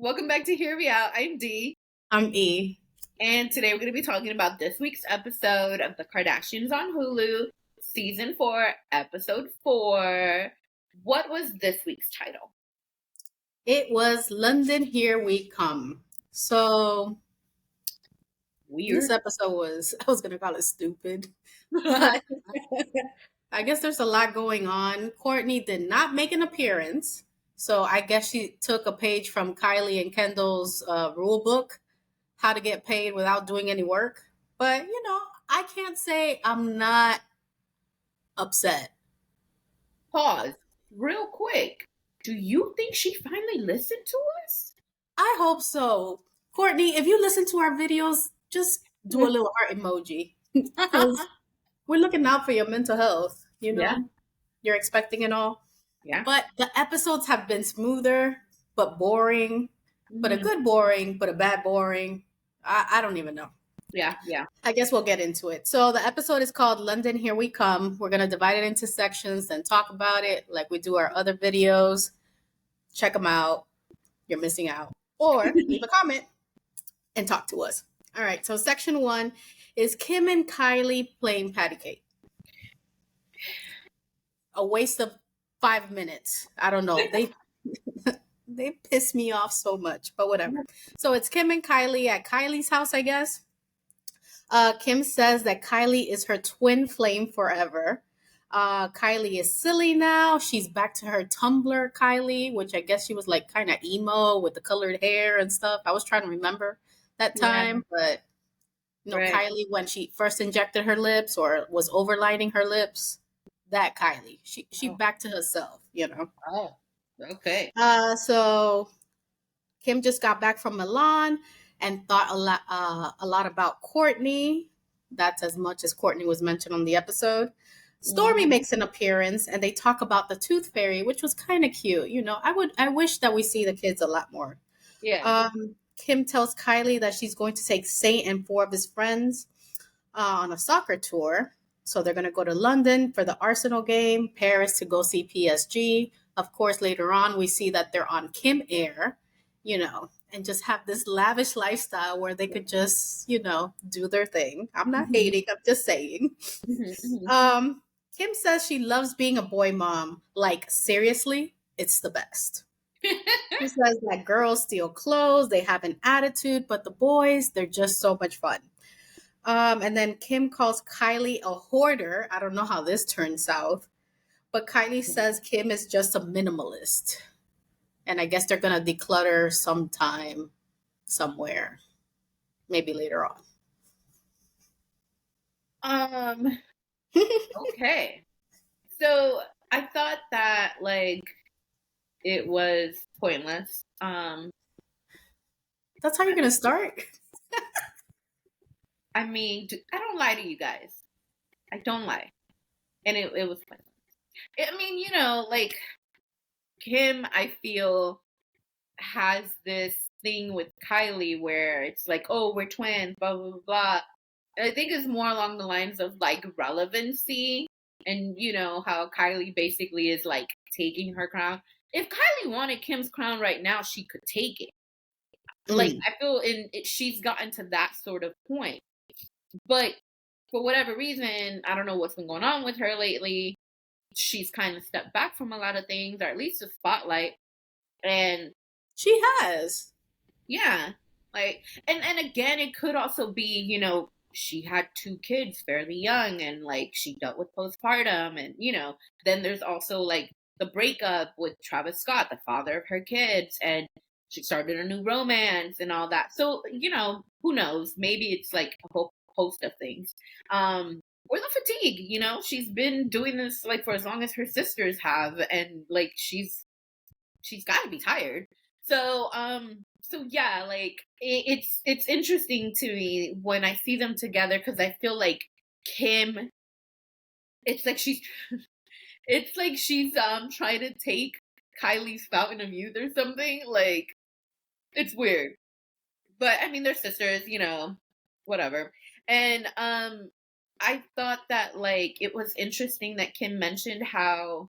Welcome back to Hear Me Out. I'm Dee, I'm E. and today we're going to be talking about this week's episode of The Kardashians on Hulu, Season 4, Episode 4. What was this week's title? It was London, Here We Come. So this Weird. episode I was going to call it stupid, but I guess there's a lot going on. Courtney did not make an appearance. So I guess she took a page from Kylie and Kendall's rule book, how to get paid without doing any work. But, I can't say I'm not upset. Pause. Real quick. Do you think she finally listened to us? I hope so. Courtney, if you listen to our videos, just do a little heart emoji. Because we're looking out for your mental health, Yeah. You're expecting it all. Yeah. But the episodes have been smoother, but boring. But a good boring, but a bad boring. I don't even know. Yeah. I guess we'll get into it. So the episode is called London, Here We Come. We're going to divide it into sections and talk about it like we do our other videos. Check them out. You're missing out. Or leave a comment and talk to us. All right. So section 1 is Kim and Kylie playing patty cake. A waste of 5 minutes. I don't know. They piss me off so much, but whatever. So it's Kim and Kylie at Kylie's house, I guess. Kim says that Kylie is her twin flame forever. Kylie is silly now. She's back to her Tumblr Kylie, which I guess she was like kind of emo with the colored hair and stuff. I was trying to remember that time, but right. Kylie, when she first injected her lips or was overlining her lips, that Kylie, she back to herself, Oh, okay. So Kim just got back from Milan and thought a lot about Courtney. That's as much as Courtney was mentioned on the episode. Stormy makes an appearance and they talk about the tooth fairy, which was kind of cute. I wish that we see the kids a lot more. Yeah. Kim tells Kylie that she's going to take Saint and 4 of his friends on a soccer tour. So they're going to go to London for the Arsenal game, Paris to go see PSG. Of course, later on, we see that they're on Kim Air, and just have this lavish lifestyle where they could just, do their thing. I'm not hating, I'm just saying. Kim says she loves being a boy mom. Like, seriously, it's the best. She says that girls steal clothes, they have an attitude, but the boys, they're just so much fun. And then Kim calls Kylie a hoarder. I don't know how this turns south, but Kylie says Kim is just a minimalist. And I guess they're going to declutter sometime, somewhere, maybe later on. Okay. So I thought that it was pointless. That's how you're going to start? I mean, I don't lie to you guys. I don't lie. And it was pointless. I mean, Kim, I feel, has this thing with Kylie where it's like, oh, we're twins, blah, blah, blah, blah. And I think it's more along the lines of relevancy and, how Kylie basically is taking her crown. If Kylie wanted Kim's crown right now, she could take it. I feel she's gotten to that sort of point. But for whatever reason, I don't know what's been going on with her lately. She's kind of stepped back from a lot of things, or at least the spotlight. And she has. Yeah. And again, it could also be, she had 2 kids fairly young and she dealt with postpartum and, then there's also the breakup with Travis Scott, the father of her kids, and she started a new romance and all that. So, who knows? Maybe it's a whole host of things. Or the fatigue, she's been doing this for as long as her sisters have, and she's got to be tired. So yeah, it's interesting to me when I see them together because I feel like Kim, it's she's trying to take Kylie's fountain of youth or something. It's weird, but I mean they're sisters, whatever. And I thought that it was interesting that Kim mentioned how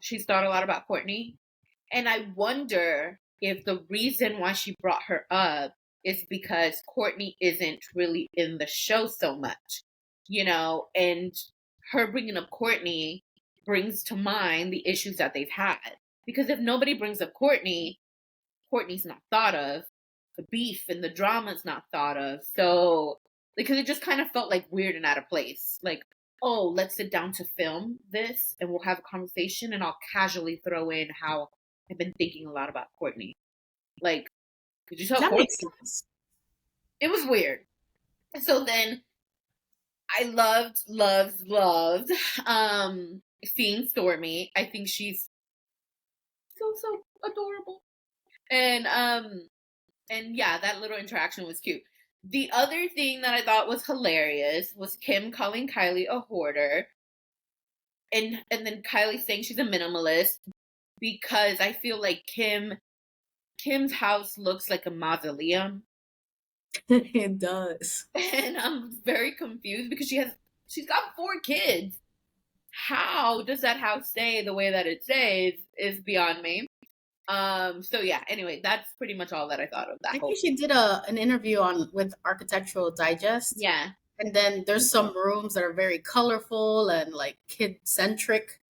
she's thought a lot about Courtney. And I wonder if the reason why she brought her up is because Courtney isn't really in the show so much, and her bringing up Courtney brings to mind the issues that they've had. Because if nobody brings up Courtney, Courtney's not thought of. The beef and the drama's not thought of. So, because it just kind of felt like weird and out of place. Like, oh, let's sit down to film this and we'll have a conversation and I'll casually throw in how I've been thinking a lot about Courtney. Like, could you tell That Courtney? makes sense. It was weird. So then I loved seeing Stormy. I think she's so adorable. And yeah, that little interaction was cute. The other thing that I thought was hilarious was Kim calling Kylie a hoarder. And then Kylie saying she's a minimalist because I feel like Kim's house looks like a mausoleum. It does. And I'm very confused because she's got 4 kids. How does that house stay the way that it stays is beyond me. So yeah, anyway, that's pretty much all that I thought of that I whole think she did an interview with Architectural Digest. Yeah. And then there's some rooms that are very colorful and like kid centric,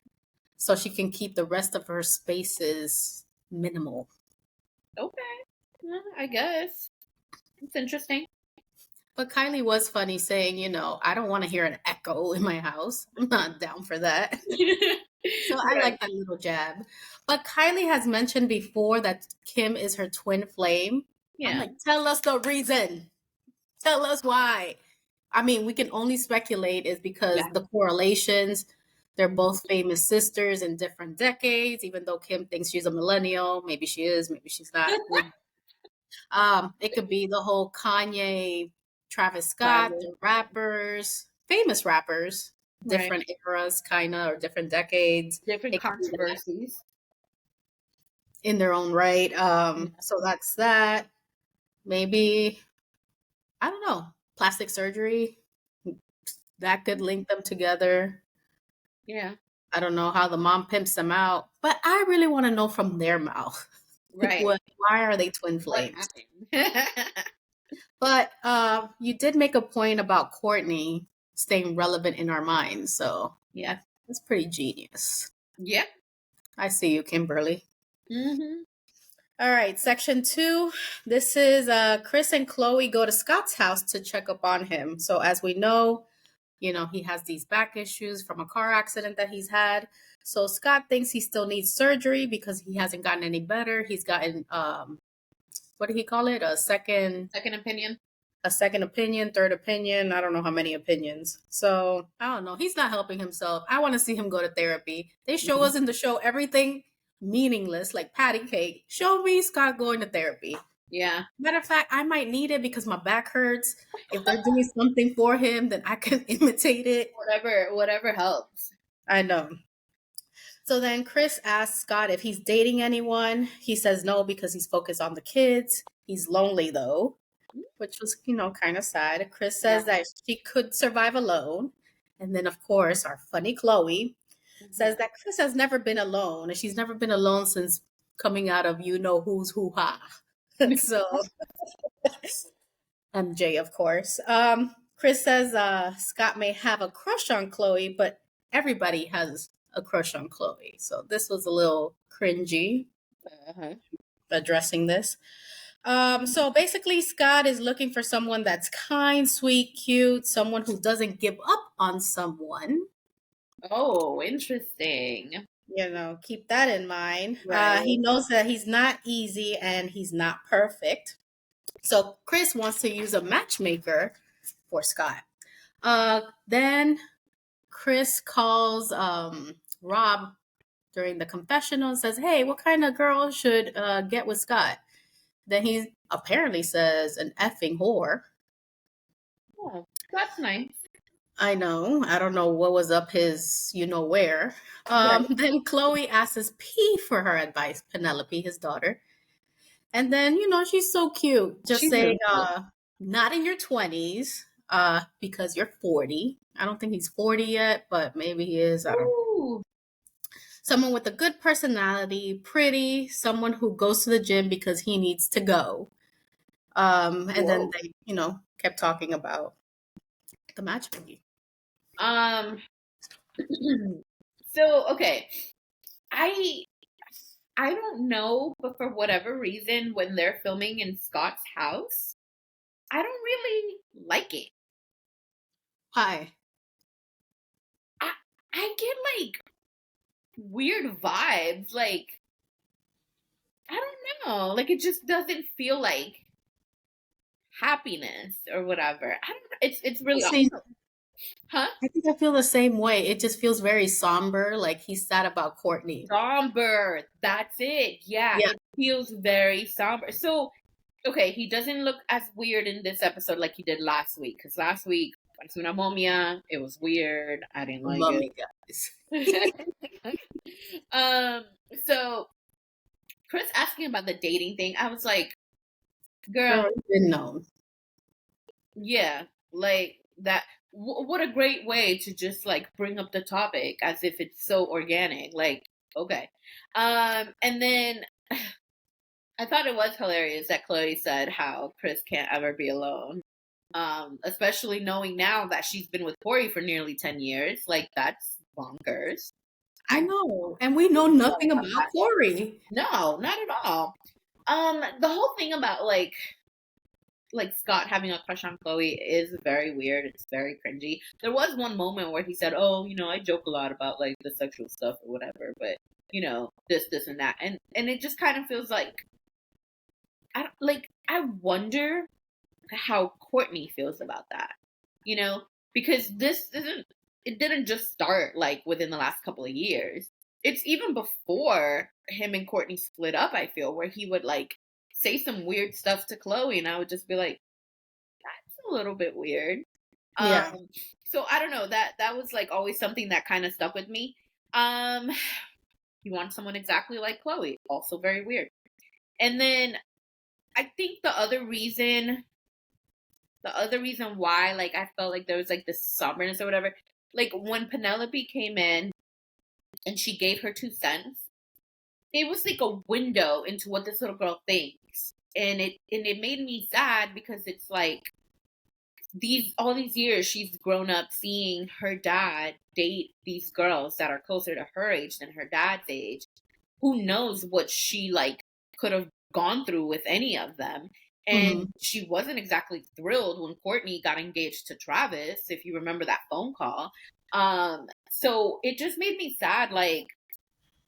so she can keep the rest of her spaces minimal. Okay. Well, I guess. It's interesting. But Kylie was funny saying, I don't want to hear an echo in my house. I'm not down for that. So I like that little jab. But Kylie has mentioned before that Kim is her twin flame. Yeah. I'm like, tell us the reason. Tell us why. I mean, we can only speculate is because the correlations, they're both famous sisters in different decades, even though Kim thinks she's a millennial. Maybe she is, maybe she's not. It could be the whole Kanye, Travis Scott, the rappers, famous rappers, different eras, kind of, or different decades. Different controversies. In their own right. So that's that. Maybe, I don't know, plastic surgery. That could link them together. Yeah. I don't know how the mom pimps them out, but I really want to know from their mouth. Right. Why are they twin flames? But you did make a point about Courtney staying relevant in our minds. So yeah, that's pretty genius. Yeah. I see you, Kimberly. Mm-hmm. All right, section 2. This is Chris and Khloe go to Scott's house to check up on him. So as we know, he has these back issues from a car accident that he's had. So Scott thinks he still needs surgery because he hasn't gotten any better. He's gotten, what did he call it? A second opinion. A second opinion, third opinion. I don't know how many opinions. So I don't know. He's not helping himself. I want to see him go to therapy. They show us in the show everything meaningless, like patty cake. Show me Scott going to therapy. Yeah. Matter of fact, I might need it because my back hurts. If they're doing something for him, then I can imitate it. Whatever helps. I know. So then Chris asks Scott if he's dating anyone. He says no because he's focused on the kids. He's lonely though, which was, kind of sad. Chris says that she could survive alone. And then, of course, our funny Khloe says that Chris has never been alone, and she's never been alone since coming out of who's hoo-ha. So, MJ, of course. Chris says Scott may have a crush on Khloe, but everybody has a crush on Khloe. So this was a little cringy addressing this. So basically, Scott is looking for someone that's kind, sweet, cute, someone who doesn't give up on someone. Oh, interesting. Keep that in mind. Right. He knows that he's not easy and he's not perfect. So Chris wants to use a matchmaker for Scott. Then Chris calls Rob during the confessional and says, hey, what kind of girl should get with Scott? Then he apparently says an effing whore. Oh, that's nice. I know. I don't know what was up his where. Then Khloe asks P for her advice, Penelope, his daughter. And then, she's so cute. Just saying, not in your 20s, because you're 40. I don't think he's 40 yet, but maybe he is. I don't know. someone with a good personality, pretty, someone who goes to the gym because he needs to go. And then Whoa. they, kept talking about the matchmaking. Um. So okay, I I don't know, but for whatever reason, when they're filming in Scott's house, I don't really like it. Hi. I I get like weird vibes. Like I don't know. Like it just doesn't feel like happiness or whatever. I don't know. It's really Same. awesome. Huh? I think I feel the same way. It just feels very somber, like he's sad about Courtney. Somber. That's it. Yeah, Yeah. it feels very somber. So, okay, he doesn't look as weird in this episode like he did last week. Because last week, Parecía una momia, it was weird. I didn't like Mummy guys. it. um. So Chris asking about the dating thing, I was like, girl, Girl, you didn't know. yeah, like that. What a great way to just like bring up the topic as if it's so organic. Like, okay. And then I thought it was hilarious that Khloe said how Chris can't ever be alone. Especially knowing now that she's been with Corey for nearly 10 years. Like, that's bonkers. I I know. And we know don't know nothing about about that. Corey. No, not at all. The whole thing about like Scott having a crush on Khloe is very weird. It's very cringy. There was one moment where he said, "Oh, I joke a lot about like the sexual stuff or whatever, but this, and that," and it just kind of feels like I wonder how Courtney feels about that, because this isn't. It didn't just start like within the last couple of years. It's even before him and Courtney split up. I feel where he would like say some weird stuff to Khloe, and I would just be like, "That's a little bit weird." Yeah. So I don't know, that was like always something that kind of stuck with me. Um, you want someone exactly like Khloe, also very weird. And then I think the other reason why like I felt like there was like this somberness or whatever, like when Penelope came in and she gave her 2 cents, it was like a window into what this little girl thinks. And it made me sad because it's like all these years she's grown up seeing her dad date these girls that are closer to her age than her dad's age. Who knows what she like could have gone through with any of them. And Hmm. she wasn't exactly thrilled when Courtney got engaged to Travis, if you remember that phone call. So it just made me sad, like,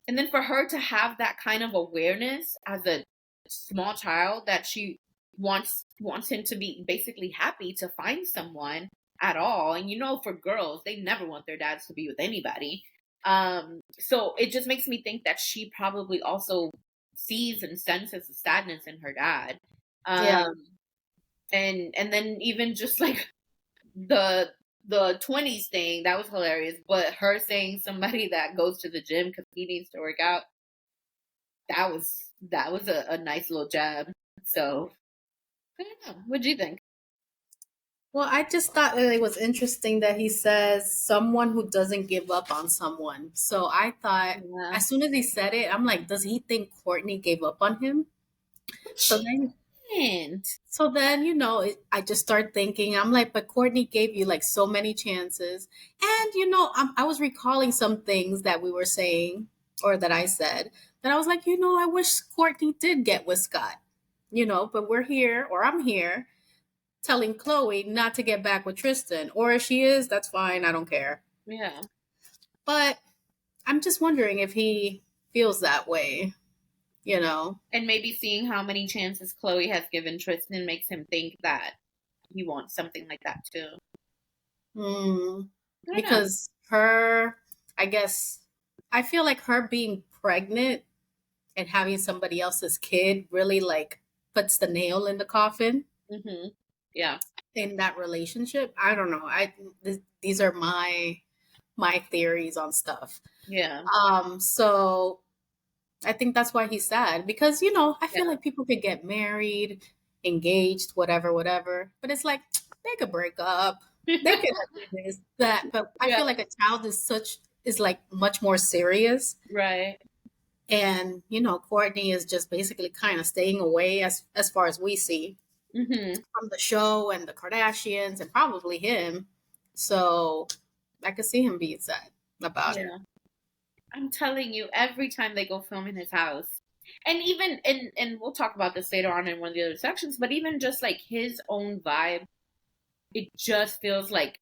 and then for her to have that kind of awareness as a small child that she wants him to be basically happy to find someone at all. And for girls, they never want their dads to be with anybody. So it just makes me think that she probably also sees and senses the sadness in her dad. Yeah. Um, and then even just like the the 20s thing, that was hilarious. But her saying somebody that goes to the gym because he needs to work out, that was a nice little jab. So I don't know. What'd you think? Well, I just thought that it was interesting that he says someone who doesn't give up on someone. So I thought, Yeah. as soon as he said it, I'm like, does he think Courtney gave up on him? But So she then, didn't. I just start thinking, I'm like, but Courtney gave you like so many chances. And, I was recalling some things that we were saying or that I said that I was like, I wish Courtney did get with Scott, but we're here or I'm here telling Khloe not to get back with Tristan. Or if she is, that's fine. I don't care. Yeah. But I'm just wondering if he feels that way, you know? And maybe seeing how many chances Khloe has given Tristan makes him think that he wants something like that too. Mm, I don't know. because her, I guess, I feel like her being pregnant and having somebody else's kid really like puts the nail in the coffin Yeah. in that relationship. I don't know. These are my theories on stuff. Yeah. So I think that's why he's sad because I feel Yeah. like people could get married, engaged, whatever, whatever, but it's like they could break up, they could do this, that, but I Yeah. feel like a child is such is like much more serious. Right. And, Courtney is just basically kind of staying away as far as we see Mm-hmm. from the show and the Kardashians and probably him. So I could see him being sad about it. Yeah. I'm telling you, every time they go film in his house, and even and we'll talk about this later on in one of the other sections, but even just like his own vibe, it just feels like,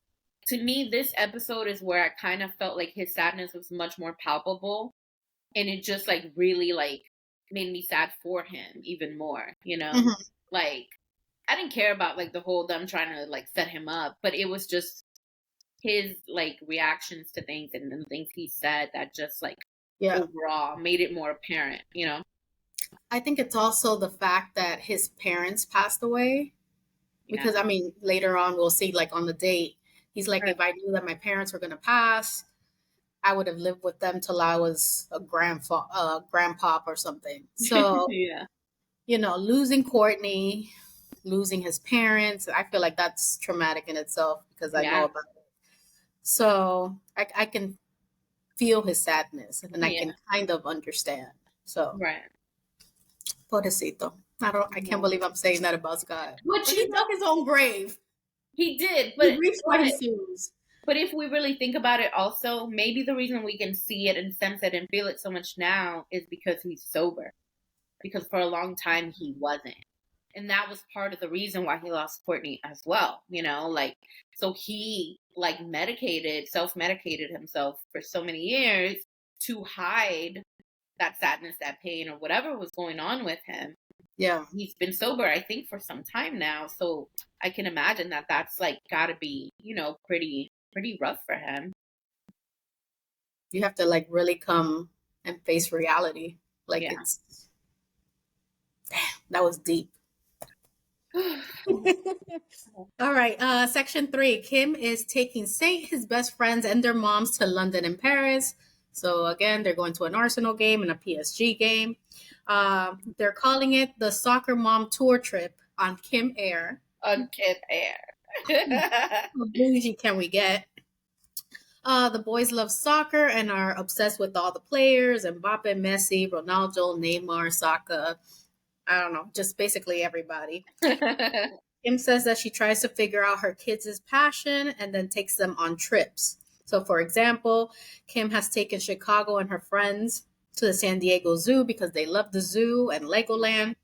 to me, this episode is where I kind of felt like his sadness was much more palpable, and it just like really like made me sad for him even more, Mhm. Like I didn't care about like the whole them trying to like set him up, but it was just his like reactions to things and the things he said that just like Yeah. overall made it more apparent, I think it's also the fact that his parents passed away. Yeah. Because, I mean, later on, we'll see, like on the date, he's like, Right. if I knew that my parents were going to pass, I would have lived with them till I was a grandpop or something. So, Yeah. losing Courtney, losing his parents, I feel like that's traumatic in itself because I know Yeah. about it. So I can feel his sadness and I Yeah. can kind of understand. So, Right. pobrecito. I can't Yeah. believe I'm saying that about Scott. Which But he dug his own grave. he did, He reaps what he sows. but if we really think about it also, maybe the reason we can see it and sense it and feel it so much now is because he's sober. Because for a long time he wasn't. And that was part of the reason why he lost Courtney as well, like so he like self-medicated himself for so many years to hide that sadness, that pain, or whatever was going on with him. Yeah. He's been sober, I think, for some time now, so I can imagine that that's like gotta be, pretty rough for him. You have to like really come and face reality. Like Yeah. that was deep. All right. Section 3. Kim is taking Saint, his best friends, and their moms to London and Paris. So again, they're going to an Arsenal game and a PSG game. They're calling it the Soccer Mom Tour Trip on Kim Air. On Kim Air. How bougie can we get? The boys love soccer and are obsessed with all the players: Mbappe, Messi, Ronaldo, Neymar, Saka. I don't know, just basically everybody. Kim says that she tries to figure out her kids' passion and then takes them on trips. So, for example, Kim has taken Chicago and her friends to the San Diego Zoo because they love the zoo and Legoland.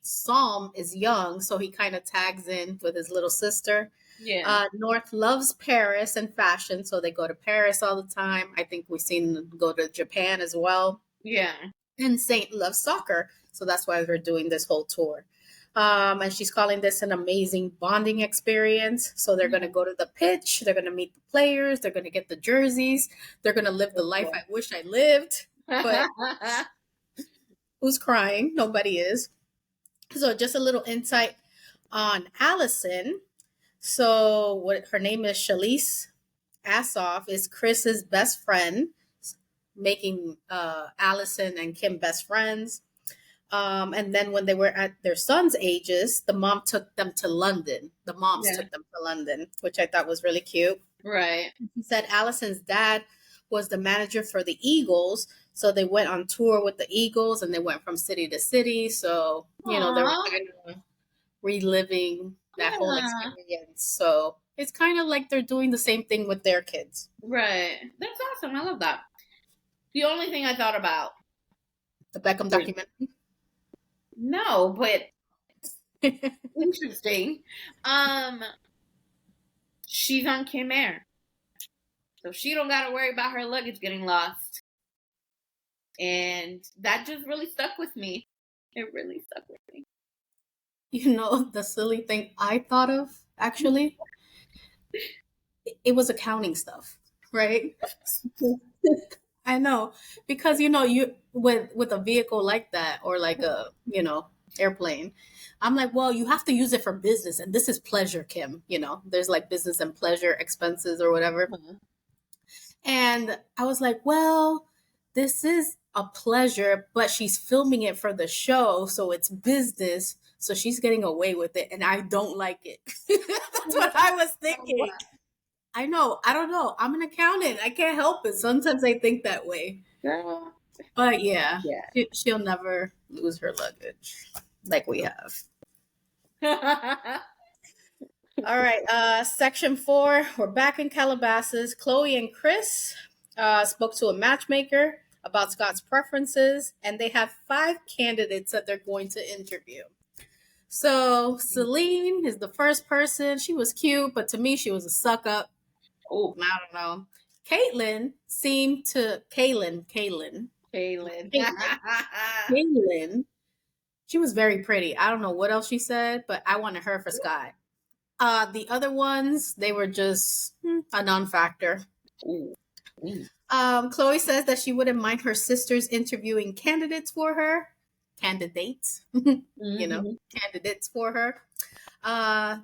Psalm is young, so he kind of tags in with his little sister. Yeah. North loves Paris and fashion, so they go to Paris all the time. I think we've seen them go to Japan as well. Yeah. And Saint loves soccer, so that's why they're doing this whole tour. And she's calling this an amazing bonding experience. So they're going to go to the pitch, they're going to meet the players, they're going to get the jerseys, they're going to live the life I wish I lived. But who's crying? Nobody is. So just a little insight on Allison. So what her name is, Shalise Assoff, is Chris's best friend, making Allison and Kim best friends. And then when they were at their sons' ages, the mom took them to London. The moms took them to London, which I thought was really cute. Right. He said Allison's dad was the manager for the Eagles. So they went on tour with the Eagles and they went from city to city. So, they were kind of reliving that whole experience. So it's kind of like they're doing the same thing with their kids. Right. That's awesome. I love that. The only thing I thought about. The Beckham documentary? No, but interesting. She's on Kim Air. So she don't got to worry about her luggage getting lost. And that just really stuck with me. It really stuck with me. The silly thing I thought of, actually, it was accounting stuff, right? I know, because you with a vehicle like that, or like a airplane, I'm like, well, you have to use it for business, and this is pleasure, Kim. There's like business and pleasure expenses or whatever. Mm-hmm. And I was like, well, this is a pleasure, but she's filming it for the show, so it's business. So she's getting away with it, and I don't like it. That's what I was thinking. I know. I don't know. I'm an accountant. I can't help it. Sometimes I think that way. Girl. But yeah, Yeah. she'll never lose her luggage like we have. All right. Section 4. We're back in Calabasas. Khloe and Chris spoke to a matchmaker about Scott's preferences, and they have 5 candidates that they're going to interview. So Celine is the first person. She was cute, but to me, she was a suck up. Oh, I don't know. Caitlyn seemed to Kaylin. Kaylin. Caitlyn. She was very pretty. I don't know what else she said, but I wanted her for Scott. The other ones, they were just a non-factor. Ooh. Ooh. Khloe says that she wouldn't mind her sisters interviewing candidates for her. Candidates, candidates for her.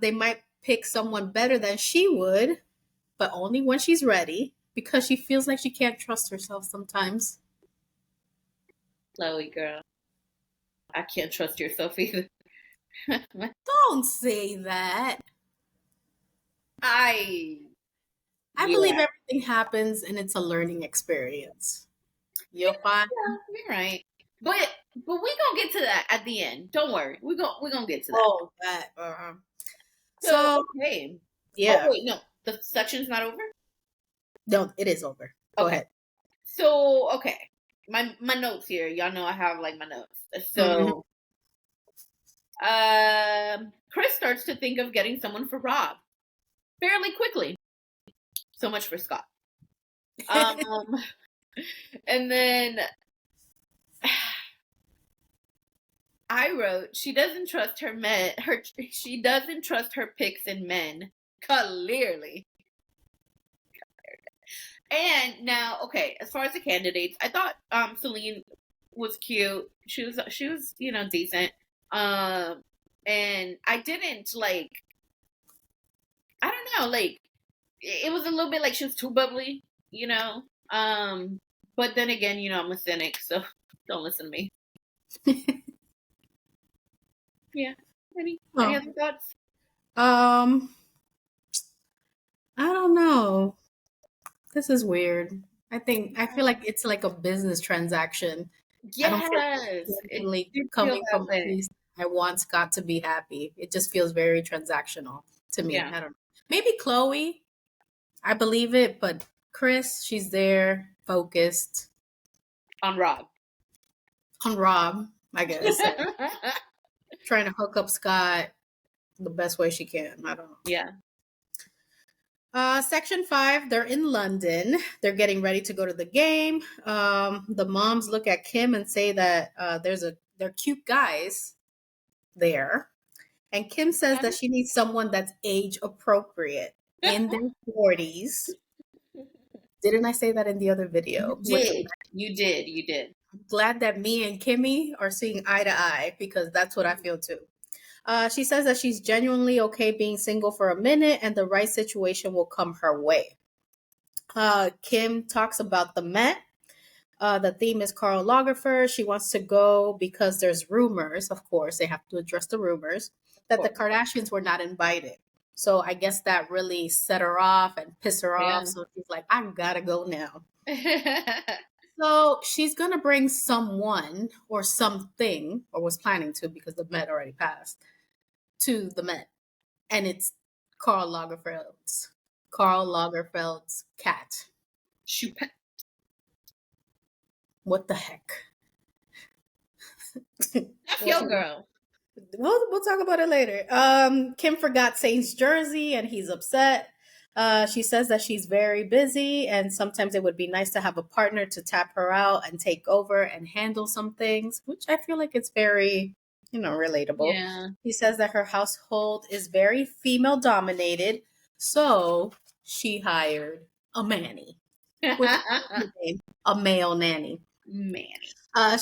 They might pick someone better than she would, but only when she's ready because she feels like she can't trust herself sometimes. Khloe, girl. I can't trust yourself either. Don't say that. I believe everything happens and it's a learning experience. You'll find. Yeah, you're right. But we gonna get to that at the end. Don't worry. We're gonna get to that. Oh, that. So okay. Yeah. Oh wait, no. The section's not over? No, it is over. Go ahead. So okay. My notes here. Y'all know I have like my notes. So Chris starts to think of getting someone for Rob fairly quickly. So much for Scott. And then I wrote, she doesn't trust her men. She doesn't trust her picks in men. Clearly. And now, okay, as far as the candidates, I thought Celine was cute. She was decent. And I didn't like. I don't know, like it was a little bit like she was too bubbly, But then again, I'm a cynic, so don't listen to me. Yeah. Any other thoughts? I don't know. This is weird. I feel like it's like a business transaction. Yes. I don't feel like coming from a place I want Scott to be happy. It just feels very transactional to me. Yeah. I don't know. Maybe Khloe, I believe it, but Chris, she's there, focused. On Rob, I guess. Trying to hook up Scott the best way she can. I don't know. Yeah. Section 5, they're in London. They're getting ready to go to the game. The moms look at Kim and say that they're cute guys there. And Kim says that she needs someone that's age appropriate in their 40s. Didn't I say that in the other video? You did. I'm glad that me and Kimmy are seeing eye to eye because that's what I feel too. She says that she's genuinely okay being single for a minute and the right situation will come her way. Kim talks about the Met. The theme is Karl Lagerfeld. She wants to go because there's rumors, of course, they have to address the rumors, that the Kardashians were not invited. So I guess that really set her off and pissed her off. So she's like, I gotta go now. So she's going to bring someone or something, or was planning to because the Met already passed, to the Met. And it's Karl Lagerfeld's cat. Chupin. What the heck? That's your girl. We'll talk about it later. Kim forgot Saint's jersey and he's upset. She says that she's very busy and sometimes it would be nice to have a partner to tap her out and take over and handle some things, which I feel like it's very, relatable. Yeah. He says that her household is very female dominated, so she hired a nanny. A male nanny.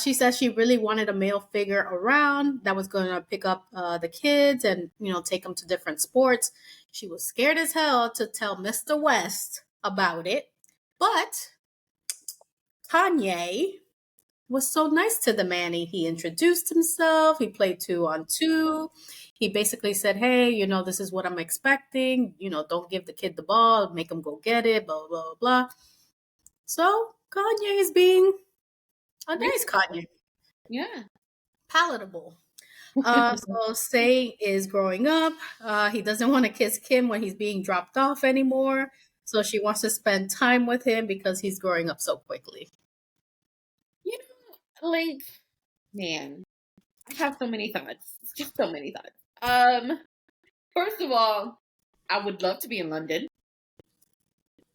She says she really wanted a male figure around that was going to pick up the kids and, take them to different sports. She was scared as hell to tell Mr. West about it. But Kanye was so nice to the Manny. He introduced himself. He played 2-on-2. He basically said, "Hey, this is what I'm expecting. Don't give the kid the ball. Make him go get it. Blah blah blah." Blah. So Kanye is being a Yeah. nice Kanye, Yeah. palatable. So Say is growing up. He doesn't want to kiss Kim when he's being dropped off anymore. So she wants to spend time with him because he's growing up so quickly. You know, like, man, I have so many thoughts. It's just so many thoughts. First of all, I would love to be in London.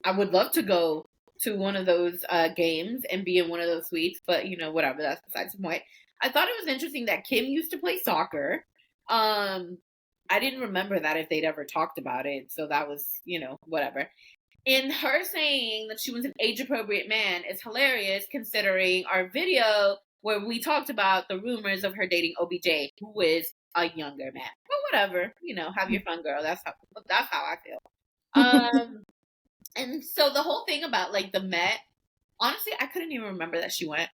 I would love to go to one of those games and be in one of those suites, but whatever. That's besides the point. I thought it was interesting that Kim used to play soccer. I didn't remember that if they'd ever talked about it, so that was whatever. And her saying that she was an age-appropriate man is hilarious, considering our video where we talked about the rumors of her dating OBJ, who is a younger man. But whatever, have your fun, girl. That's how I feel. And so the whole thing about like the Met, honestly, I couldn't even remember that she went.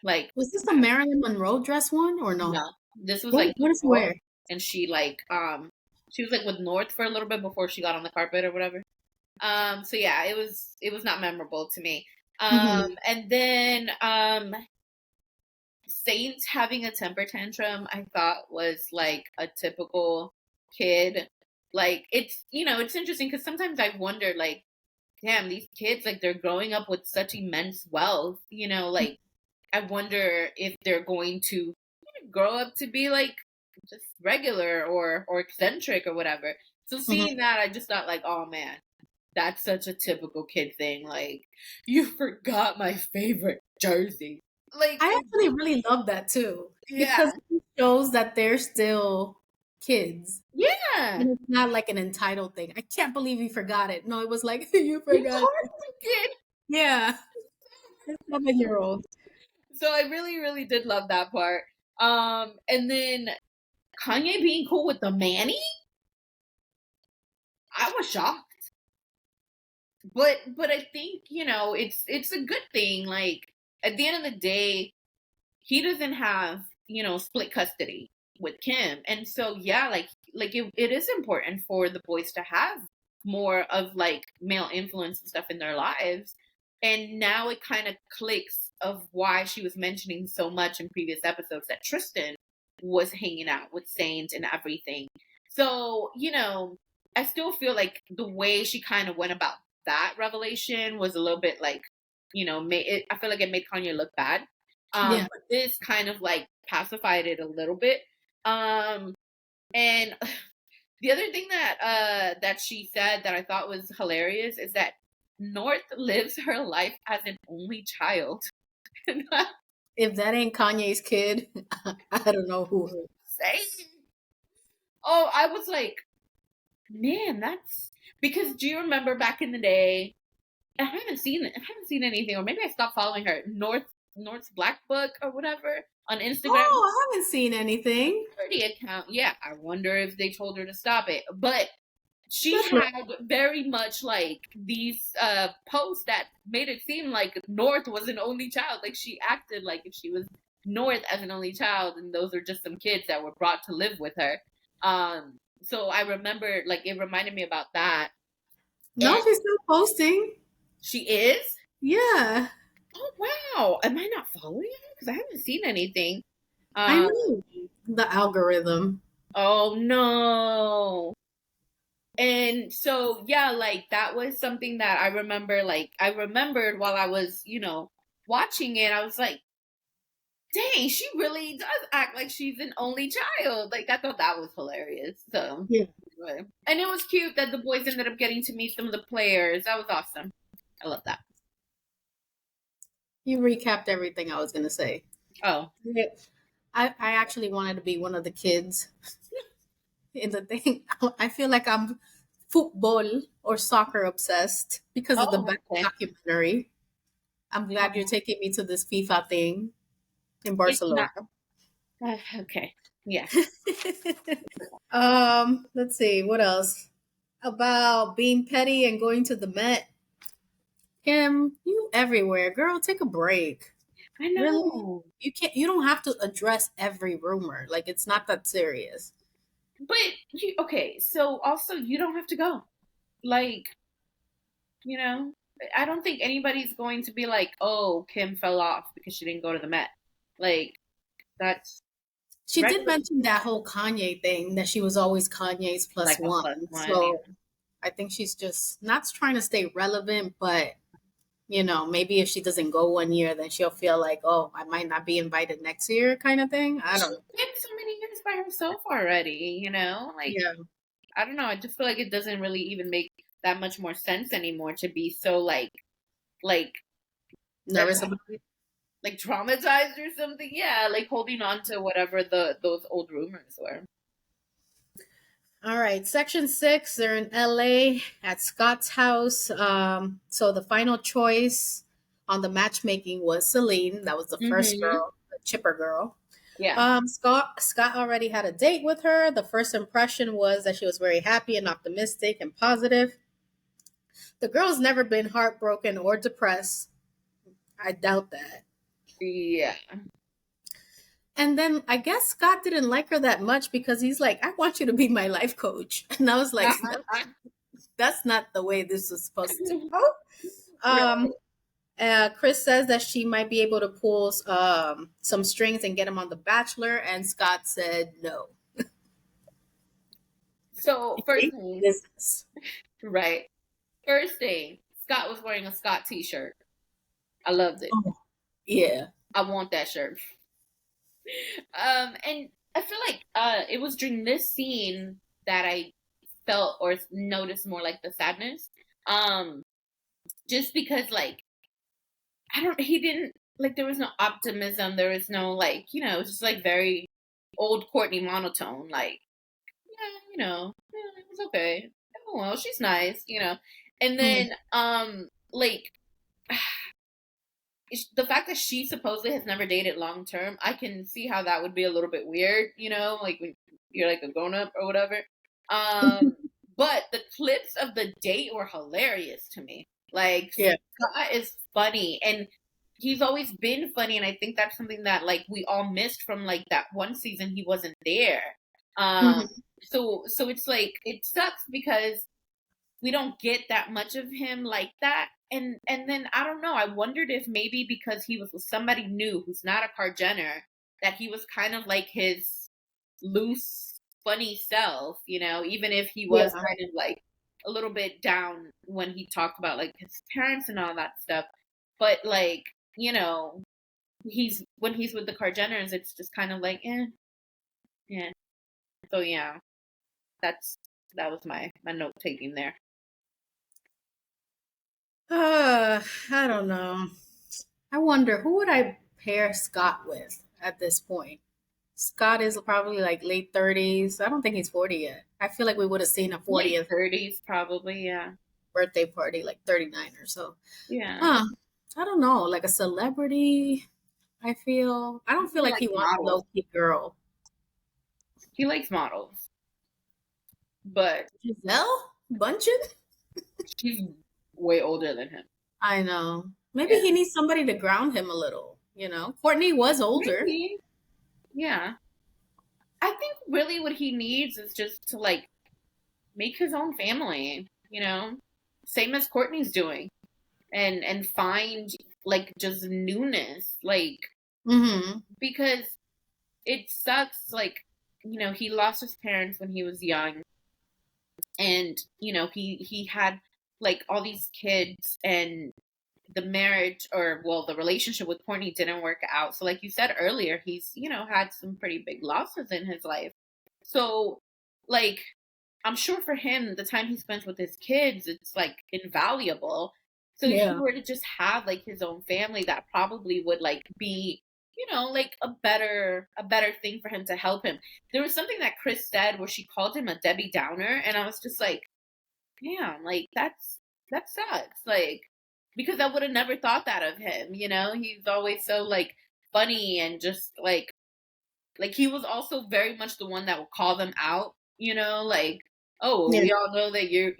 Like, Was this the Marilyn Monroe dress one or no? no, this was What, like what is before, where? and she was like with North for a little bit before she got on the carpet or whatever. So yeah, it was not memorable to me. And then Saint having a temper tantrum, I thought was like a typical kid. Like it's interesting because sometimes I've wondered like, damn, these kids like they're growing up with such immense wealth. Like I wonder if they're going to grow up to be like just regular or eccentric or whatever. So seeing that, I just thought like, oh man, that's such a typical kid thing. Like, you forgot my favorite jersey. Like, I actually really love that too yeah, because it shows that they're still kids. yeah. And it's not like an entitled thing. I can't believe you forgot it. No, it was like, you He's forgot. heartbroken. Yeah. 7-year-old. So I really, really did love that part. And then Kanye being cool with the Manny, I was shocked. But I think it's a good thing. Like at the end of the day, he doesn't have split custody with Kim, and so yeah, like it is important for the boys to have more of like male influence and stuff in their lives. And now it kind of clicks of why she was mentioning so much in previous episodes that Tristan was hanging out with Saint and everything. So I still feel like the way she kind of went about that revelation was a little bit like I feel like it made Kanye look bad. Yeah. But this kind of like pacified it a little bit. And the other thing that she said that I thought was hilarious is that North lives her life as an only child. If that ain't Kanye's kid, I don't know who. Same. Oh, I was like, man, that's because do you remember back in the day? I haven't seen anything, or maybe I stopped following her. North's Black Book or whatever on Instagram. Oh, I haven't seen anything. Party account. Yeah, I wonder if they told her to stop it. But she had very much like these posts that made it seem like North was an only child. Like she acted like if she was North as an only child, and those are just some kids that were brought to live with her. So I remember like it reminded me about that. No, And she's still posting. she is? Yeah. Oh wow. Am I not following her? Because I haven't seen anything. I know. The algorithm. Oh no. And so yeah, like that was something that I remember, like I remembered while I was, watching it. I was like, dang, she really does act like she's an only child. Like I thought that was hilarious. So Yeah. anyway. And it was cute that the boys ended up getting to meet some of the players. That was awesome. I love that. You recapped everything I was going to say. Oh. I actually wanted to be one of the kids in the thing. I feel like I'm football or soccer obsessed because of the Okay. documentary. I'm glad you're taking me to this FIFA thing in Barcelona. Okay. Yeah. Let's see what else about being petty and going to the Met. Kim, you everywhere, girl. Take a break. I Really? know. You don't have to address every rumor. Like, it's not that serious. But okay, so also you don't have to go. Like, you know, I don't think anybody's going to be like, "Oh, Kim fell off because she didn't go to the Met." Like, that's She did regular, mention that whole Kanye thing, that she was always Kanye's plus like a plus one. one. So I think she's just not trying to stay relevant, but maybe if she doesn't go one year, then she'll feel like, oh, I might not be invited next year, kind of thing. I don't She's know. been so many years by herself already, Like, Yeah. I don't know. I just feel like it doesn't really even make that much more sense anymore to be so like Nervous about it. like traumatized or something. Yeah, like holding on to whatever those old rumors were. All right, section 6, they're in LA at Scott's house. So the final choice on the matchmaking was Celine. That was the first Mm-hmm. girl, the chipper girl. Yeah. Scott already had a date with her. The first impression was that she was very happy and optimistic and positive. The girl's never been heartbroken or depressed. I doubt that. Yeah. And then I guess Scott didn't like her that much because he's like, I want you to be my life coach. And I was like, that's not the way this is supposed to go. Right. Um, Chris says that she might be able to pull some strings and get him on The Bachelor. And Scott said no. So first thing, Business. right. First thing, Scott was wearing a Scott t-shirt. I loved it. Oh, yeah. I want that shirt. And I feel like it was during this scene that I felt or noticed more like the sadness. Um, just because like he didn't like there was no optimism, there was no like, it was just like very old Courtney monotone, like, yeah, yeah, it was okay. Oh well, she's nice. And Mm, then like the fact that she supposedly has never dated long term, I can see how that would be a little bit weird, like when you're like a grown up or whatever. But the clips of the date were hilarious to me. Like yeah. Scott is funny and he's always been funny, and I think that's something that like we all missed from like that one season he wasn't there. Um Mhm. so it's like it sucks because we don't get that much of him like that. And then I don't know. I wondered if maybe because he was with somebody new who's not a Jenner, that he was kind of like his loose, funny self. Even if he was Yeah. kind of like a little bit down when he talked about like his parents and all that stuff. But like he's when he's with the Jenners, it's just kind of like yeah. So yeah, that was my note taking there. I don't know. I wonder who would I pair Scott with at this point? Scott is probably like late 30s. I don't think he's 40 yet. I feel like we would have seen a Late 40th 30s, probably. Yeah. birthday party, like 39 or so. Yeah. Huh. I don't know. Like a celebrity, I don't feel He like he likes wants a models. low key girl. He likes models, but Giselle Bundchen? she's way older than him. I know. Maybe Yeah. he needs somebody to ground him a little. Courtney was older. Maybe. Yeah. I think really what he needs is just to like make his own family. Same as Courtney's doing. And find like just newness. Like Mm-hmm. because it sucks he lost his parents when he was young, and he had like all these kids, and the marriage, or well, the relationship with Courtney didn't work out. So like you said earlier, he's had some pretty big losses in his life. So like I'm sure for him the time he spends with his kids, it's like invaluable. So if he Yeah. were to just have like his own family, that probably would like be like a better thing for him, to help him. There was something that Chris said where she called him a Debbie Downer, and I was just like, damn, like that sucks. Like, because I would have never thought that of him. He's always so like funny, and just like he was also very much the one that would call them out. Like, oh, Yeah. we all know that you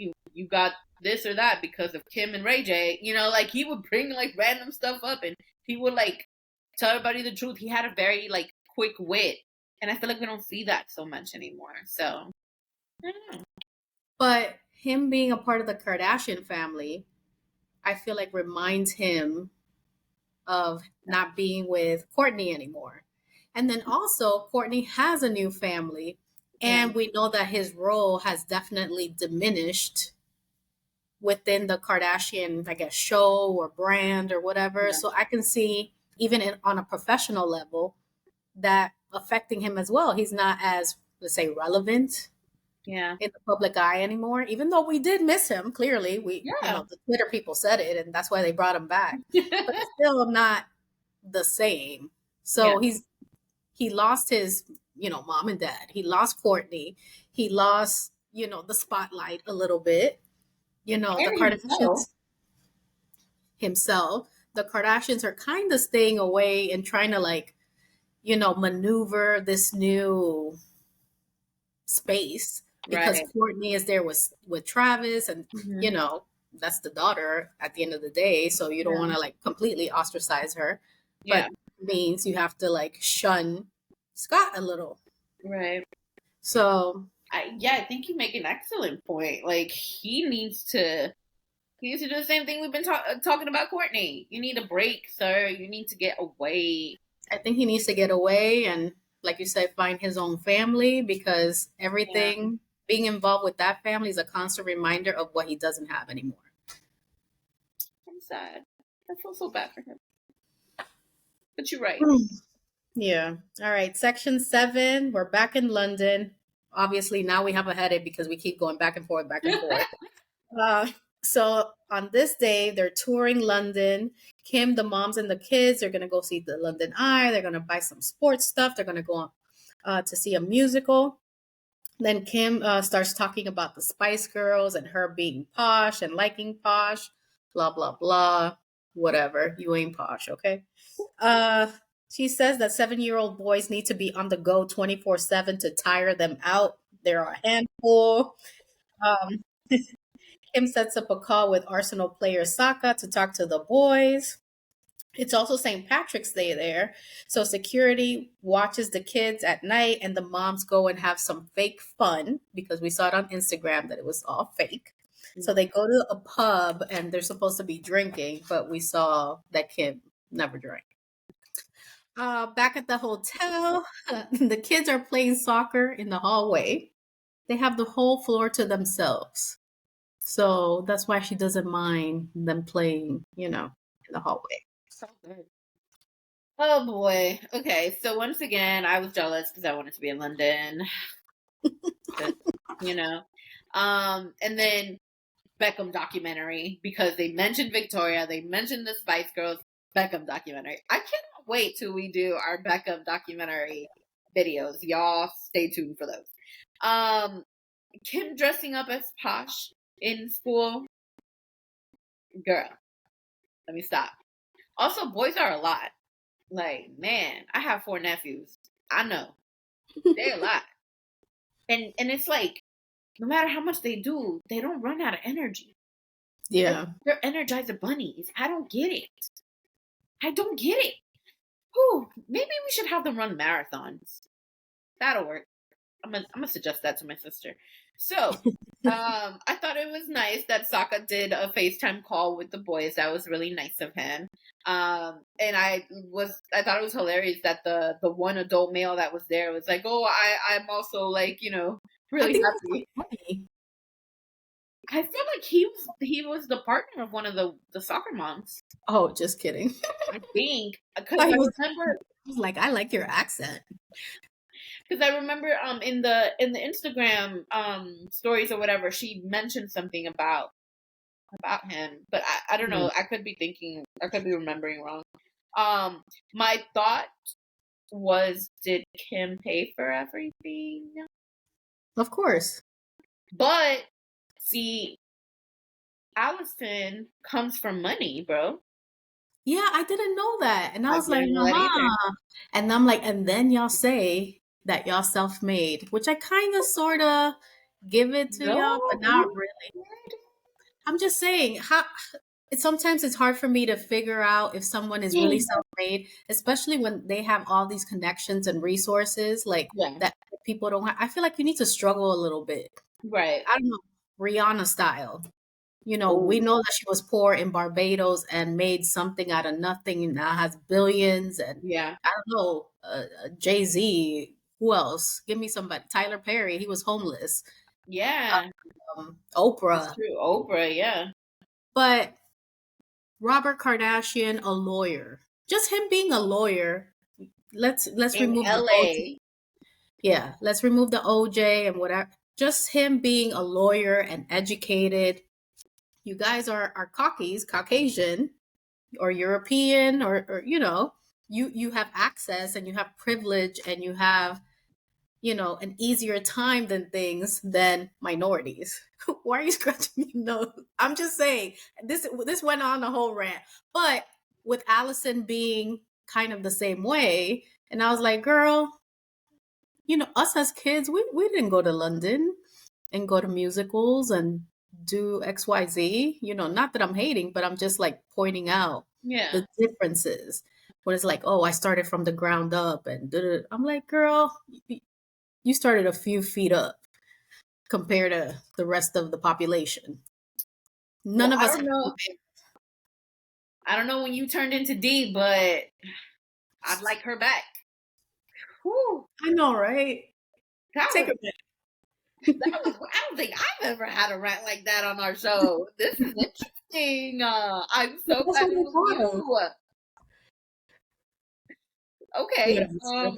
got this or that because of Kim and Ray J. Like he would bring like random stuff up, and he would like tell everybody the truth. He had a very like quick wit, and I feel like we don't see that so much anymore. So I don't know. But him being a part of the Kardashian family, I feel like reminds him of not being with Courtney anymore. And then also, Courtney has a new family, Yeah, and we know that his role has definitely diminished within the Kardashian, I guess, show or brand or whatever. yeah, So I can see, even on a professional level, that affecting him as well. He's not as, let's say, relevant yeah, in the public eye anymore, even though we did miss him. Clearly, yeah. the Twitter people said it, and that's why they brought him back. But it's still not the same. Yeah, So he lost his, mom and dad. He lost Courtney. He lost, the spotlight a little bit. The and himself. Kardashians himself. The Kardashians are kind of staying away and trying to like, maneuver this new space because Right. Courtney is there with Travis, and Hmm. you know that's the daughter at the end of the day, so you don't Yeah, want to like completely ostracize her, yeah, but means you have to like shun Scott a little. right. So Yeah, I think you make an excellent point. Like he needs to do the same thing we've been talking about Courtney. You need a break, sir. You need to get away. I think he needs to get away and, like you said, find his own family, because Yeah, everything being involved with that family is a constant reminder of what he doesn't have anymore. I'm sad. I feel so bad for him. But you're right. Yeah. All right. Section 7. We're back in London. Obviously, now we have a headache because we keep going back and forth, back and forth. Uh, so on this day, they're touring London. Kim, the moms, and the kids are going to go see the London Eye. They're going to buy some sports stuff. They're going to go to see a musical. Then Kim starts talking about the Spice Girls and her being posh and liking posh, blah, blah, blah. Whatever. You ain't posh, okay? Uh, she says that 7-year-old boys need to be on the go 24/7 to tire them out. They're a handful. Um, Kim sets up a call with Arsenal player Saka to talk to the boys. It's also St. Patrick's Day there. So security watches the kids at night, and the moms go and have some fake fun because we saw it on Instagram that it was all fake. So they go to a pub and they're supposed to be drinking, but we saw that Kim never drank. Back at the hotel, the kids are playing soccer in the hallway. They have the whole floor to themselves. So that's why she doesn't mind them playing, in the hallway. So good. Oh boy. Okay, so once again, I was jealous because I wanted to be in London. But, you know, and then Beckham documentary because they mentioned Victoria, they mentioned the Spice Girls. Beckham documentary. I cannot wait till we do our Beckham documentary videos. Y'all stay tuned for those. Um, Kim dressing up as posh in school. Girl, let me stop. Also, boys are a lot. Like, man, I have 4 nephews. I know. They're a lot. And it's like, no matter how much they do, they don't run out of energy. Like, Yeah. they're energizer bunnies. I don't get it. I don't get it. Whew, maybe we should have them run marathons. That'll work. I'm gonna suggest that to my sister. So, I thought it was nice that Sokka did a FaceTime call with the boys. That was really nice of him. And I thought it was hilarious that the one adult male that was there was like, "Oh, I'm also like, I really think that's so happy." funny. I feel like he was the partner of one of the soccer moms. Oh, just kidding. I think because I I was, remember I was like, I like your accent. in the Instagram stories or whatever, she mentioned something about him, but I don't Mhm. know. I could be remembering wrong. My thought was, did Kim pay for everything? Of course. But see, Allison comes from money, bro. Yeah, I didn't know that. And I I was like, didn't know that either. And I'm like, and then y'all say that y'all self-made, which I kind of sort of give it to y'all, No, but not really. I'm just saying, how sometimes it's hard for me to figure out if someone is really Mm. self made, especially when they have all these connections and resources like Yeah. that people don't have. I feel like you need to struggle a little bit. Right. I don't know, Rihanna style. You know, we Oh, know that she was poor in Barbados and made something out of nothing and now has billions. And yeah. I don't know, Jay-Z, who else? Give me somebody. Tyler Perry, he was homeless. Yeah. That's Oprah. true. Oprah, yeah. But Robert Kardashian, a lawyer. Just him being a lawyer. Let's In remove the OJ. LA. Yeah, let's remove the OJ and whatever. Just him being a lawyer and educated. You guys are Caucasian or European or you know, you have access and you have privilege and you have, you know, an easier time than minorities. Why are you scratching me? No, I'm just saying this went on a whole rant. But with Allison being kind of the same way, and I was like, girl, you know, us as kids, we didn't go to London and go to musicals and do XYZ. You know, not that I'm hating, but I'm just like pointing out Yeah. the differences. When it's like, oh, I started from the ground up and I'm like, girl, you started a few feet up compared to the rest of the population. None Well, of I us don't have know. I don't know when you turned into D, but I'd like her back. Whew. I know, right? That Take was a minute. that was I don't think I've ever had a rant like that on our show. This is interesting. I'm so That's glad what it I was thought of. you. Okay. Whatever.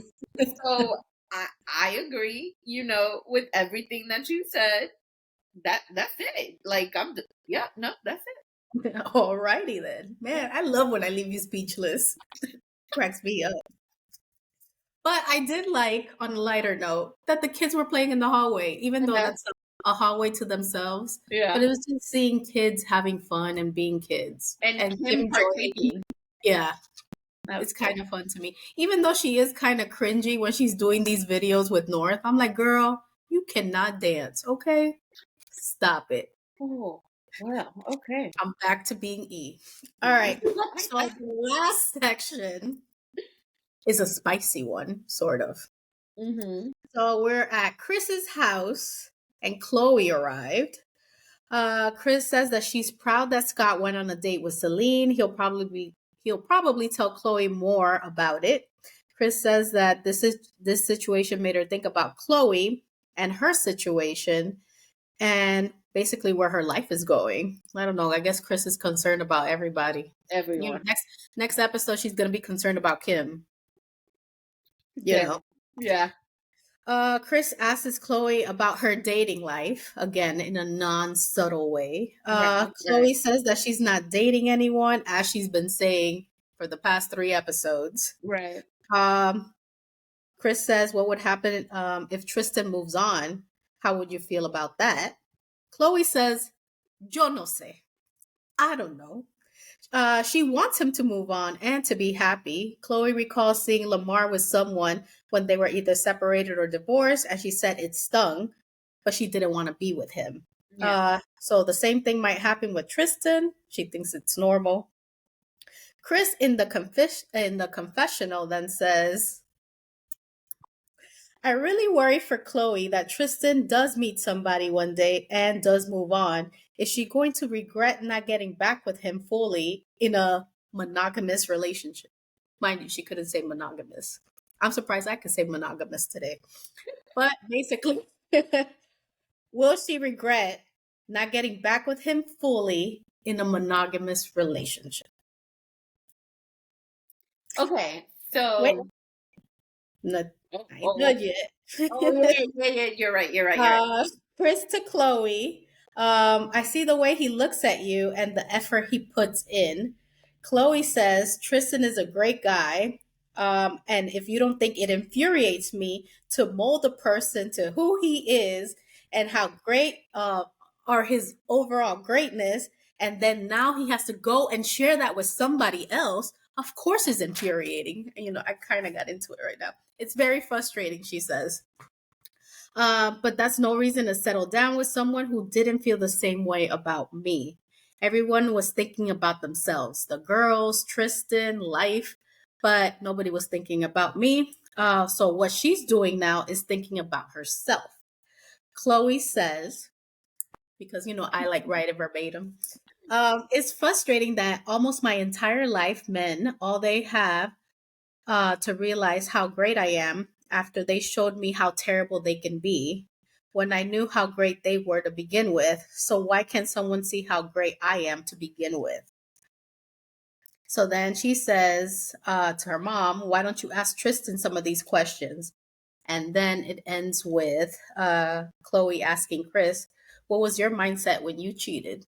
So I agree, you know, with everything that you said. That's it. Like yeah, no, that's it. Alrighty then. Man, I love when I leave you speechless. Cracks me up. But I did like, on a lighter note, that the kids were playing in the hallway, even though Yeah. that's a hallway to themselves. But Yeah. it was just seeing kids having fun and being kids. And And Kim Kim joining. partaking. Yeah, That was it's cool. kind of fun to me. Even though she is kind of cringy when she's doing these videos with North, I'm like, girl, you cannot dance, okay? Stop it. Oh, well, okay. I'm back to being E. All right. So the last section is a spicy one, sort of. Mm-hmm. So we're at Chris's house and Khloe arrived. Chris says that she's proud that Scott went on a date with Celine. He'll probably tell Khloe more about it. Chris says that this situation made her think about Khloe and her situation and basically where her life is going. I don't know. I guess Chris is concerned about everybody. You know, Everyone. next episode she's gonna be concerned about Kim. You Yeah. know. Yeah. Chris asks Khloe about her dating life, again, in a non subtle way. Right. Right. Khloe says that she's not dating anyone, as she's been saying for the past 3 episodes. Right. Um, Chris says, what would happen if Tristan moves on? How would you feel about that? Khloe says, yo no sé. I don't know. She wants him to move on and to be happy. Khloe recalls seeing Lamar with someone when they were either separated or divorced, and she said it stung, but she didn't want to be with him. Yeah. So the same thing might happen with Tristan. She thinks it's normal. Chris in the confessional then says, I really worry for Khloe that Tristan does meet somebody one day and does move on. Is she going to regret not getting back with him fully in a monogamous relationship? Mind you, she couldn't say monogamous. I'm surprised I could say monogamous today. But basically, will she regret not getting back with him fully in a monogamous relationship? Okay. Wait, So no, oh, I ain't oh, done oh yet. yeah, yeah, yeah, you're right, you're right, you're right. Chris to Khloe. I see the way he looks at you and the effort he puts in. Khloe says Tristan is a great guy. And if you don't think it infuriates me to mold a person to who he is and how great are his overall greatness, and then now he has to go and share that with somebody else, of course it's infuriating. You know, I kind of got into it right now. It's very frustrating, she says. But that's no reason to settle down with someone who didn't feel the same way about me. Everyone was thinking about themselves, the girls, Tristan, life. but nobody was thinking about me. So what she's doing now is thinking about herself. Khloe says, because I like write it verbatim. It's frustrating that almost my entire life, men, all they have to realize how great I am after they showed me how terrible they can be when I knew how great they were to begin with. So why can't someone see how great I am to begin with? So then she says to her mom, why don't you ask Tristan some of these questions? And then it ends with Khloe asking Chris, what was your mindset when you cheated?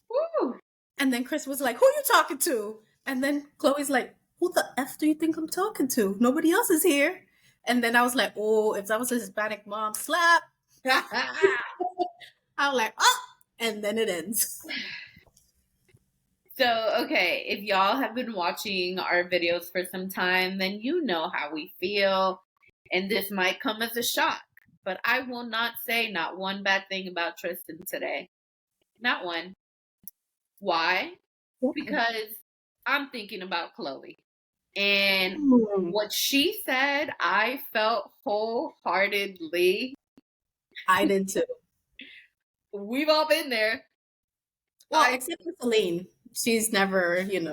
Woo! And then Chris was like, who you talking to? And then Chloe's like, who the F do you think I'm talking to? Nobody else is here. And then I was like, oh, if that was a Hispanic mom slap, I was like, oh, and then it ends. So, okay, if y'all have been watching our videos for some time, then you know how we feel. And this might come as a shock. But I will not say not one bad thing about Tristan today. Not one. Why? Because I'm thinking about Khloe. And what she said, I felt wholeheartedly. I did too. We've all been there. Well, except for Celine. She's never, been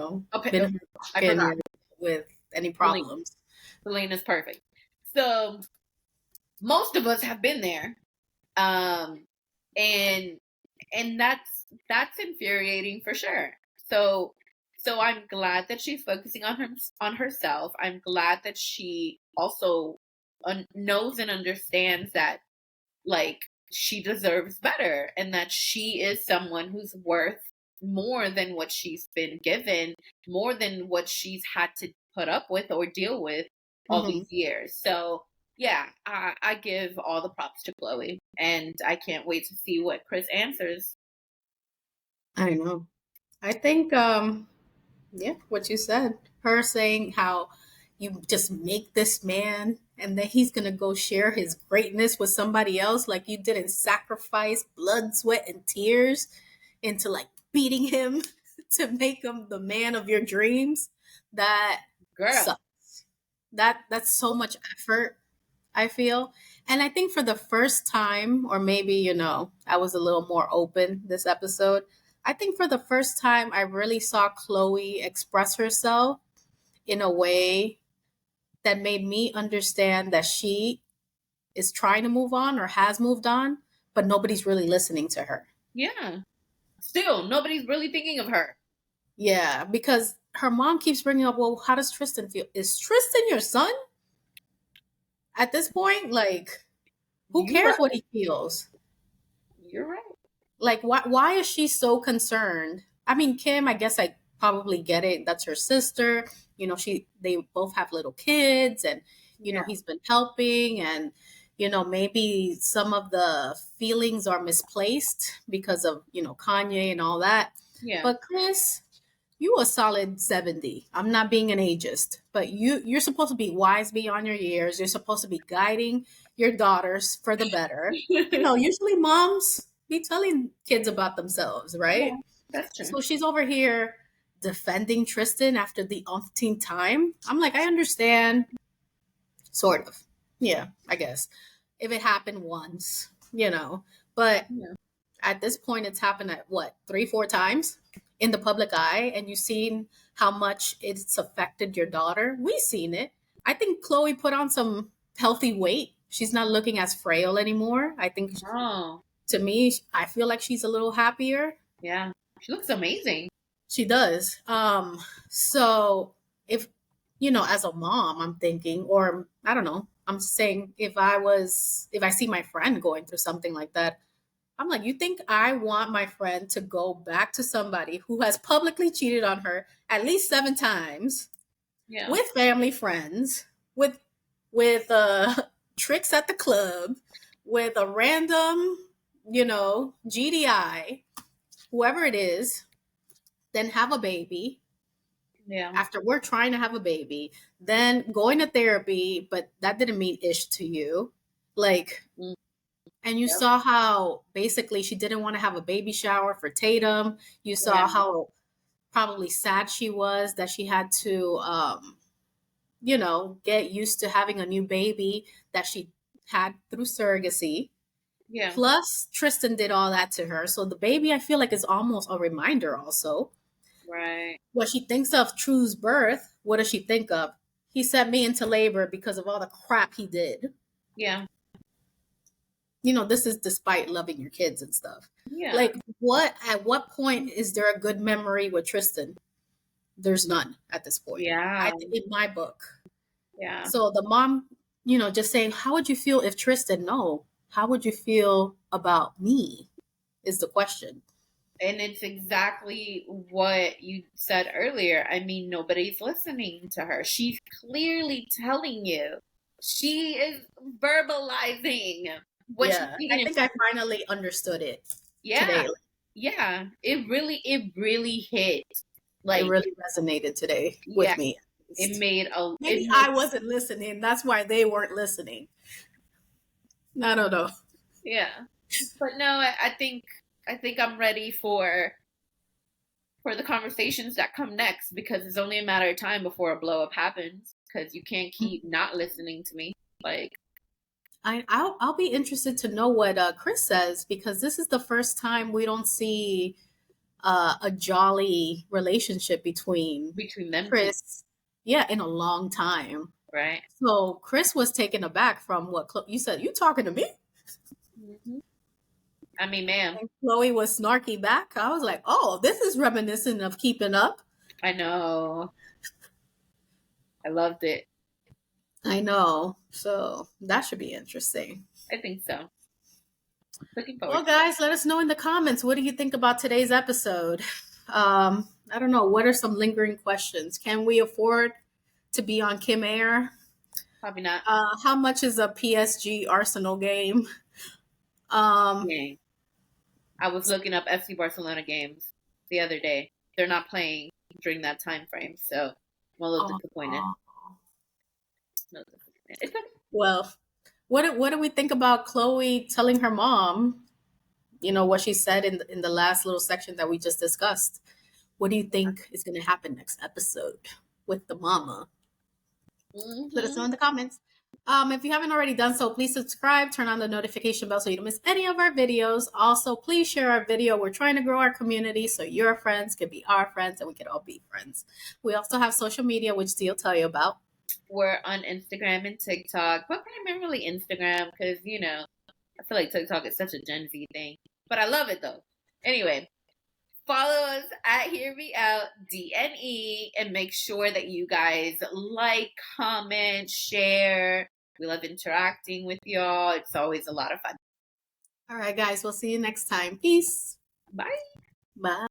with any problems. Celine is perfect. So most of us have been there. And that's infuriating for sure. So I'm glad that she's focusing on herself. I'm glad that she also knows and understands that like she deserves better and that she is someone who's worth more than what she's been given, more than what she's had to put up with or deal with all these years. So yeah, I give all the props to Khloe, and I can't wait to see what Chris answers. I know. I think, yeah, what you said. Her saying how you just make this man and then he's going to go share his greatness with somebody else. Like you didn't sacrifice blood, sweat, and tears into like beating him to make him the man of your dreams. That sucks. That's so much effort, I feel. And I think for the first time, or maybe, I was a little more open this episode. I think for the first time, I really saw Khloe express herself in a way that made me understand that she is trying to move on or has moved on, but nobody's really listening to her. Yeah. Still, nobody's really thinking of her. Yeah, because her mom keeps bringing up, well, how does Tristan feel? Is Tristan your son? At this point, like, who cares what he feels? You're right. Like, why is she so concerned? I mean, Kim, I guess I probably get it. That's her sister. They both have little kids and, he's been helping and, maybe some of the feelings are misplaced because of, Kanye and all that. Yeah. But Chris, you a solid 70. I'm not being an ageist, but you're supposed to be wise beyond your years. You're supposed to be guiding your daughters for the better. Usually moms be telling kids about themselves, right? Yeah, that's true. So she's over here defending Tristan after the umpteenth time. I'm like, I understand. Sort of. Yeah, I guess. If it happened once, But at this point, it's happened at what, 3-4 times in the public eye, and you've seen how much it's affected your daughter. We've seen it. I think Khloe put on some healthy weight. She's not looking as frail anymore. I think, to me, I feel like she's a little happier. Yeah, she looks amazing. She does. So if, as a mom, I'm thinking, or I don't know, I'm saying if I see my friend going through something like that, I'm like, you think I want my friend to go back to somebody who has publicly cheated on her at least 7 times with family friends, with tricks at the club, with a random, GDI, whoever it is, then have a baby. Yeah. After we're trying to have a baby, then going to therapy, but that didn't mean ish to you. Like, and you saw how basically she didn't want to have a baby shower for Tatum. You saw how probably sad she was that she had to, get used to having a new baby that she had through surrogacy. Yeah. Plus, Tristan did all that to her. So the baby, I feel like, is almost a reminder also. Right. When she thinks of True's birth, what does she think of? He sent me into labor because of all the crap he did. Yeah. This is despite loving your kids and stuff. Yeah. Like, at what point is there a good memory with Tristan? There's none at this point. Yeah. In my book. Yeah. So the mom, just saying, how would you feel if Tristan? No. How would you feel about me? Is the question. And it's exactly what you said earlier. I mean, nobody's listening to her. She's clearly telling you. She is verbalizing what she's thinking. I think I finally understood it today. Yeah. It really hit. It really resonated today with me. It made maybe I wasn't listening. That's why they weren't listening. I don't know. Yeah. But no, I think I'm ready for the conversations that come next, because it's only a matter of time before a blow up happens, because you can't keep not listening to me. Like, I'll be interested to know what Chris says, because this is the first time we don't see a jolly relationship between them, Chris. Yeah, in a long time. Right. So Chris was taken aback from what you said. You talking to me? Mm-hmm. I mean, ma'am. And Khloe was snarky back. I was like, oh, this is reminiscent of Keeping Up. I know. I loved it. I know. So that should be interesting. I think so. Looking forward. Well, guys, let us know in the comments. What do you think about today's episode? I don't know. What are some lingering questions? Can we afford to be on Kim Air? Probably not. How much is a PSG Arsenal game? I was looking up FC Barcelona games the other day. They're not playing during that time frame, so I'm a little disappointed. It's okay. Well, what do we think about Khloe telling her mom, what she said in the last little section that we just discussed? What do you think is going to happen next episode with the mama? Mm-hmm. Let us know in the comments. If you haven't already done so, please subscribe, turn on the notification bell so you don't miss any of our videos. Also, please share our video. We're trying to grow our community so your friends can be our friends and we can all be friends. We also have social media, which Dee will tell you about. We're on Instagram and TikTok, but primarily Instagram because, I feel like TikTok is such a Gen Z thing. But I love it, though. Anyway, follow us at Hear Me Out DNE and make sure that you guys like, comment, share. We love interacting with y'all. It's always a lot of fun. All right, guys. We'll see you next time. Peace. Bye. Bye.